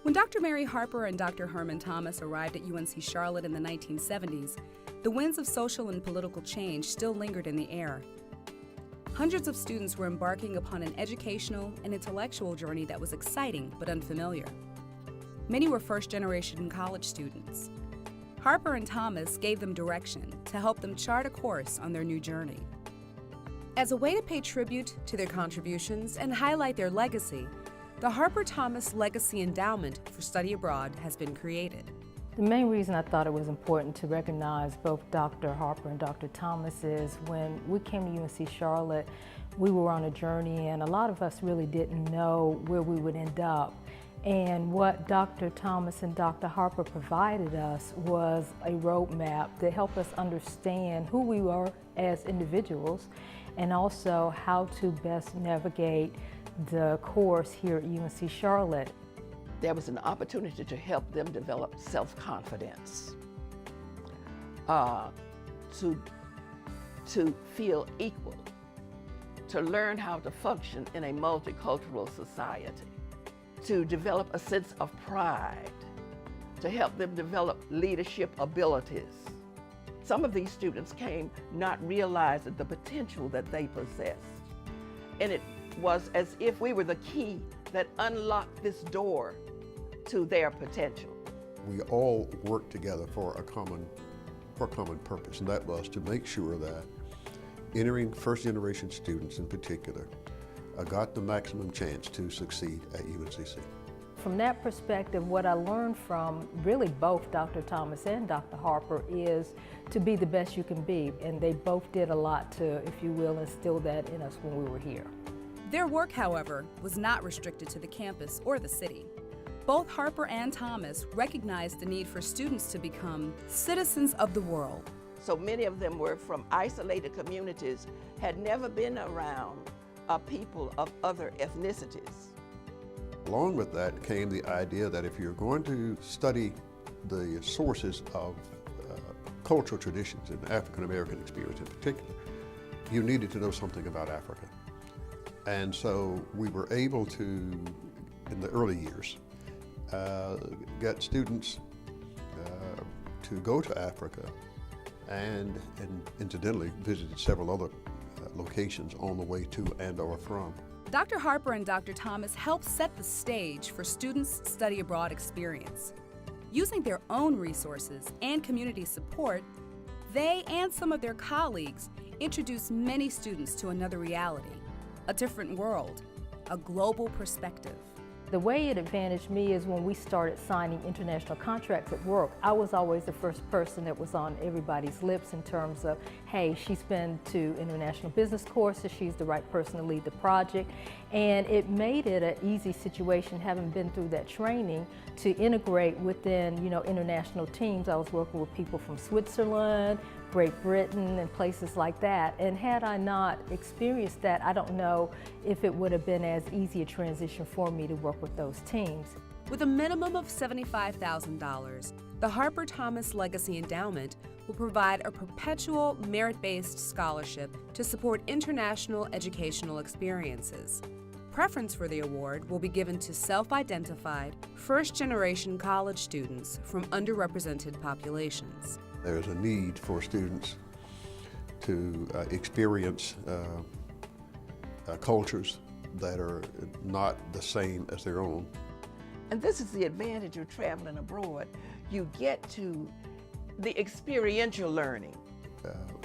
When Dr. Mary Harper and Dr. Herman Thomas arrived at UNC Charlotte in the 1970s, the winds of social and political change still lingered in the air. Hundreds of students were embarking upon an educational and intellectual journey that was exciting but unfamiliar. Many were first-generation college students. Harper and Thomas gave them direction to help them chart a course on their new journey. As a way to pay tribute to their contributions and highlight their legacy, the Harper-Thomas Legacy Endowment for Study Abroad has been created. The main reason I thought it was important to recognize both Dr. Harper and Dr. Thomas is when we came to UNC Charlotte, we were on a journey and a lot of us really didn't know where we would end up. And what Dr. Thomas and Dr. Harper provided us was a roadmap that helped us understand who we were as individuals and also how to best navigate the course here at UNC Charlotte. There was an opportunity to help them develop self-confidence, to feel equal, to learn how to function in a multicultural society, to develop a sense of pride, to help them develop leadership abilities. Some of these students came not realizing the potential that they possessed, and it was as if we were the key that unlocked this door to their potential. We all worked together for a common purpose, and that was to make sure that entering first-generation students in particular got the maximum chance to succeed at UNCC. From that perspective, what I learned from really both Dr. Thomas and Dr. Harper is to be the best you can be, and they both did a lot to, if you will, instill that in us when we were here. Their work, however, was not restricted to the campus or the city. Both Harper and Thomas recognized the need for students to become citizens of the world. So many of them were from isolated communities, had never been around people of other ethnicities. Along with that came the idea that if you're going to study the sources of cultural traditions and African American experience in particular, you needed to know something about Africa. And so we were able to, in the early years, get students to go to Africa and incidentally visited several other locations on the way to and or from. Dr. Harper and Dr. Thomas helped set the stage for students' study abroad experience. Using their own resources and community support, they and some of their colleagues introduced many students to another reality, a different world, a global perspective. The way it advantaged me is when we started signing international contracts at work, I was always the first person that was on everybody's lips in terms of, hey, she's been to international business courses, she's the right person to lead the project. And it made it an easy situation, having been through that training, to integrate within, international teams. I was working with people from Switzerland, Great Britain, and places like that. And had I not experienced that, I don't know if it would have been as easy a transition for me to work with those teams. With a minimum of $75,000, the Harper-Thomas Legacy Endowment will provide a perpetual merit-based scholarship to support international educational experiences. Preference for the award will be given to self-identified, first-generation college students from underrepresented populations. There's a need for students to experience cultures that are not the same as their own. And this is the advantage of traveling abroad. You get to the experiential learning.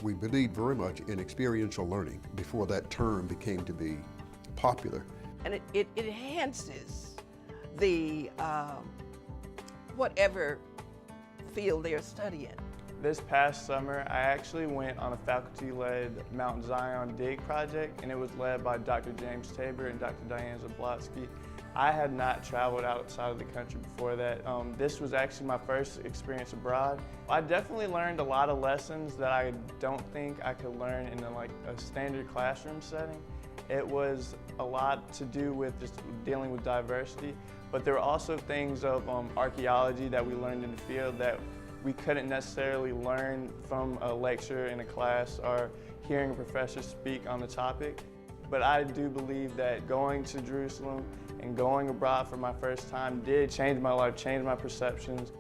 We believe very much in experiential learning before that term became to be popular. And it enhances the whatever field they're studying. This past summer, I actually went on a faculty-led Mount Zion Dig project, and it was led by Dr. James Tabor and Dr. Diane Zablotsky. I had not traveled outside of the country before that. This was actually my first experience abroad. I definitely learned a lot of lessons that I don't think I could learn in a standard classroom setting. It was a lot to do with just dealing with diversity, but there were also things of archaeology that we learned in the field that we couldn't necessarily learn from a lecture in a class or hearing a professor speak on the topic. But I do believe that going to Jerusalem And going abroad for my first time did change my life, change my perceptions.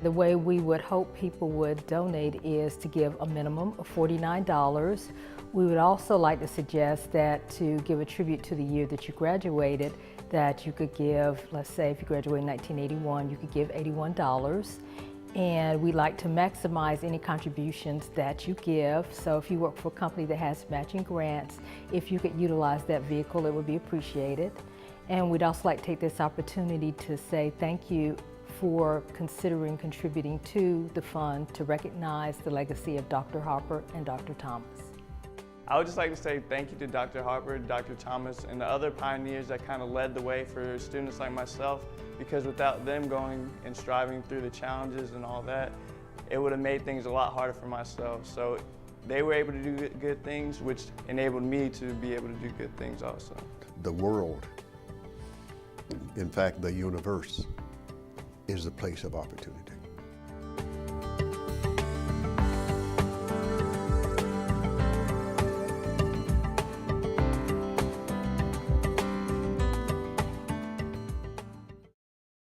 The way we would hope people would donate is to give a minimum of $49. We would also like to suggest that to give a tribute to the year that you graduated, that you could give, let's say if you graduated in 1981, you could give $81. And we like to maximize any contributions that you give. So if you work for a company that has matching grants, if you could utilize that vehicle, it would be appreciated. And we'd also like to take this opportunity to say thank you for considering contributing to the fund to recognize the legacy of Dr. Harper and Dr. Thomas. I would just like to say thank you to Dr. Harper, Dr. Thomas, and the other pioneers that kind of led the way for students like myself, because without them going and striving through the challenges and all that, it would have made things a lot harder for myself. So they were able to do good things, which enabled me to be able to do good things also. The world, in fact, the universe, is a place of opportunity.